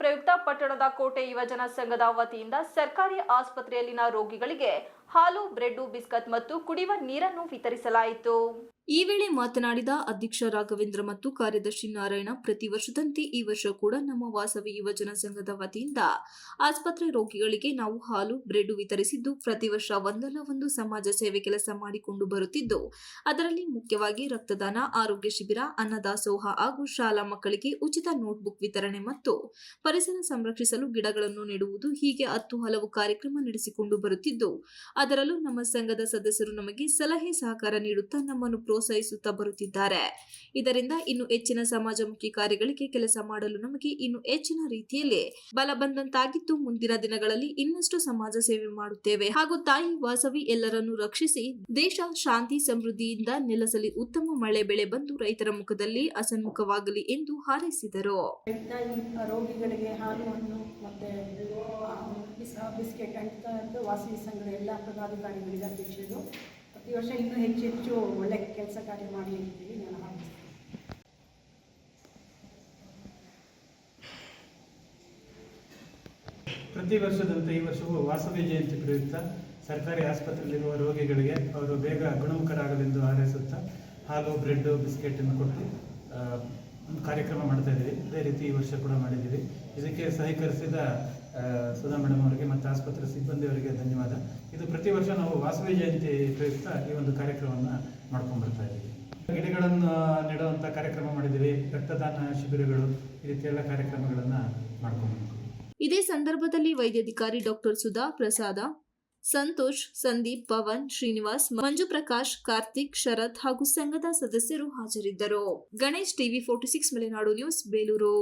ಪ್ರಯುಕ್ತ ಪಟ್ಟಣದ ಕೋಟೆ ಯುವಜನ ಸಂಘದ ವತಿಯಿಂದ ಸರ್ಕಾರಿ ಆಸ್ಪತ್ರೆಯಲ್ಲಿನ ರೋಗಿಗಳಿಗೆ ಹಾಲು, ಬ್ರೆಡ್, ಬಿಸ್ಕತ್ ಮತ್ತು ಕುಡಿಯುವ ನೀರನ್ನು ವಿತರಿಸಲಾಯಿತು. ಈ ವೇಳೆ ಮಾತನಾಡಿದ ಅಧ್ಯಕ್ಷ ರಾಘವೇಂದ್ರ ಮತ್ತು ಕಾರ್ಯದರ್ಶಿ ನಾರಾಯಣ, ಪ್ರತಿ ವರ್ಷದಂತೆ ಈ ವರ್ಷ ಕೂಡ ನಮ್ಮ ವಾಸವಿ ಯುವಜನ ಸಂಘದ ವತಿಯಿಂದ ಆಸ್ಪತ್ರೆ ರೋಗಿಗಳಿಗೆ ನಾವು ಹಾಲು, ಬ್ರೆಡ್ ವಿತರಿಸಿದ್ದು, ಪ್ರತಿ ವರ್ಷ ಒಂದಲ್ಲ ಒಂದು ಸಮಾಜ ಸೇವೆ ಕೆಲಸ ಮಾಡಿಕೊಂಡು ಬರುತ್ತಿದ್ದು, ಅದರಲ್ಲಿ ಮುಖ್ಯವಾಗಿ ರಕ್ತದಾನ, ಆರೋಗ್ಯ ಶಿಬಿರ, ಅನ್ನದಾಸೋಹ ಹಾಗೂ ಶಾಲಾ ಮಕ್ಕಳಿಗೆ ಉಚಿತ ನೋಟ್ಬುಕ್ ವಿತರಣೆ ಮತ್ತು ಪರಿಸರ ಸಂರಕ್ಷಿಸಲು ಗಿಡಗಳನ್ನು ನೆಡುವುದು ಹೀಗೆ 10 ಹಲವು ಕಾರ್ಯಕ್ರಮ ನಡೆಸಿಕೊಂಡು ಬರುತ್ತಿದ್ದು, ಅದರಲ್ಲೂ ನಮ್ಮ ಸಂಘದ ಸದಸ್ಯರು ನಮಗೆ ಸಲಹೆ ಸಹಕಾರ ನೀಡುತ್ತಾ ನಮ್ಮನ್ನು ಪ್ರೋತ್ಸಾಹಿಸುತ್ತಾ ಬರುತ್ತಿದ್ದಾರೆ. ಇದರಿಂದ ಇನ್ನು ಹೆಚ್ಚಿನ ಸಮಾಜಮುಖಿ ಕಾರ್ಯಗಳಿಗೆ ಕೆಲಸ ಮಾಡಲು ನಮಗೆ ಇನ್ನು ಹೆಚ್ಚಿನ ರೀತಿಯಲ್ಲಿ ಬಲ ಬಂದಂತಾಗಿದ್ದು, ಮುಂದಿನ ದಿನಗಳಲ್ಲಿ ಇನ್ನಷ್ಟು ಸಮಾಜ ಸೇವೆ ಮಾಡುತ್ತೇವೆ ಹಾಗೂ ತಾಯಿ ವಾಸವಿ ಎಲ್ಲರನ್ನು ರಕ್ಷಿಸಿ ದೇಶ ಶಾಂತಿ ಸಮೃದ್ಧಿಯಿಂದ ನೆಲೆಸಲಿ, ಉತ್ತಮ ಮಳೆ ಬೆಳೆ ಬಂದು ರೈತರ ಮುಖದಲ್ಲಿ ಹಸನ್ಮುಖವಾಗಲಿ ಎಂದು ಹಾರೈಸಿದರು. ರೋಗಿಗಳಿಗೆ ಹಾಲು, ಹಣ್ಣು ಮತ್ತೆ ಬಿಸ್ಕೆಟ್ ಅಂತ ವಾಸವಿ ಸಂಘದ ಎಲ್ಲ ಪದಾಧಿಕಾರಿಗಳಿಗೆ ಅಧ್ಯಕ್ಷರು ಪ್ರತಿ ವರ್ಷ ಇನ್ನೂ ಹೆಚ್ಚು ಒಳ್ಳೆ ಕೆಲಸ ಕಾರ್ಯ ಮಾಡಿ ಇರ್ತೀವಿ. ನಾನು ಪ್ರತಿ ವರ್ಷದಂತೆ ಈ ವರ್ಷವೂ ವಾಸವಿ ಜಯಂತಿ ಪ್ರಯುಕ್ತ ಸರ್ಕಾರಿ ಆಸ್ಪತ್ರೆಯಲ್ಲಿರುವ ರೋಗಿಗಳಿಗೆ ಅವರು ಬೇಗ ಗುಣಮುಖರಾಗಲೆಂದು ಹಾರೈಸುತ್ತಾ ಹಾಲು, ಬ್ರೆಡ್, ಬಿಸ್ಕೆಟನ್ನು ಕೊಟ್ಟು ಒಂದು ಕಾರ್ಯಕ್ರಮ ಮಾಡ್ತಾ ಇದ್ದೀವಿ. ಅದೇ ರೀತಿ ಈ ವರ್ಷ ಕೂಡ ಮಾಡಿದ್ದೀವಿ. ಇದಕ್ಕೆ ಸಹಕರಿಸಿದ ಸುಧಾ ಮೇಡಮ್ ಅವರಿಗೆ ಮತ್ತು ಆಸ್ಪತ್ರೆ ಸಿಬ್ಬಂದಿಯವರಿಗೆ ಧನ್ಯವಾದ. ಇದು ಪ್ರತಿ ವರ್ಷ ನಾವು ವಾಸವಿ ಜಯಂತಿ ಪ್ರಯುಕ್ತ ಈ ಒಂದು ಕಾರ್ಯಕ್ರಮವನ್ನು ಮಾಡ್ಕೊಂಡು ಬರ್ತಾ ಇದ್ದೀವಿ. ಗಿಡಗಳನ್ನು ನೆಡುವಂಥ ಕಾರ್ಯಕ್ರಮ ಮಾಡಿದ್ದೀವಿ. ರಕ್ತದಾನ ಶಿಬಿರಗಳು, ಈ ರೀತಿ ಎಲ್ಲ ಕಾರ್ಯಕ್ರಮಗಳನ್ನು ಮಾಡ್ಕೊಂಡು. ಇದೇ ಸಂದರ್ಭದಲ್ಲಿ ವೈದ್ಯಾಧಿಕಾರಿ ಡಾಕ್ಟರ್ ಸುಧಾ, ಪ್ರಸಾದ, ಸಂತೋಷ್, ಸಂದೀಪ್, ಪವನ್, ಶ್ರೀನಿವಾಸ್, ಮಂಜು ಪ್ರಕಾಶ್, ಕಾರ್ತಿಕ್, ಶರತ್ ಹಾಗೂ ಸಂಘದ ಸದಸ್ಯರು ಹಾಜರಿದ್ದರು. Ganesh, TV 46 Malenadu news, Belur.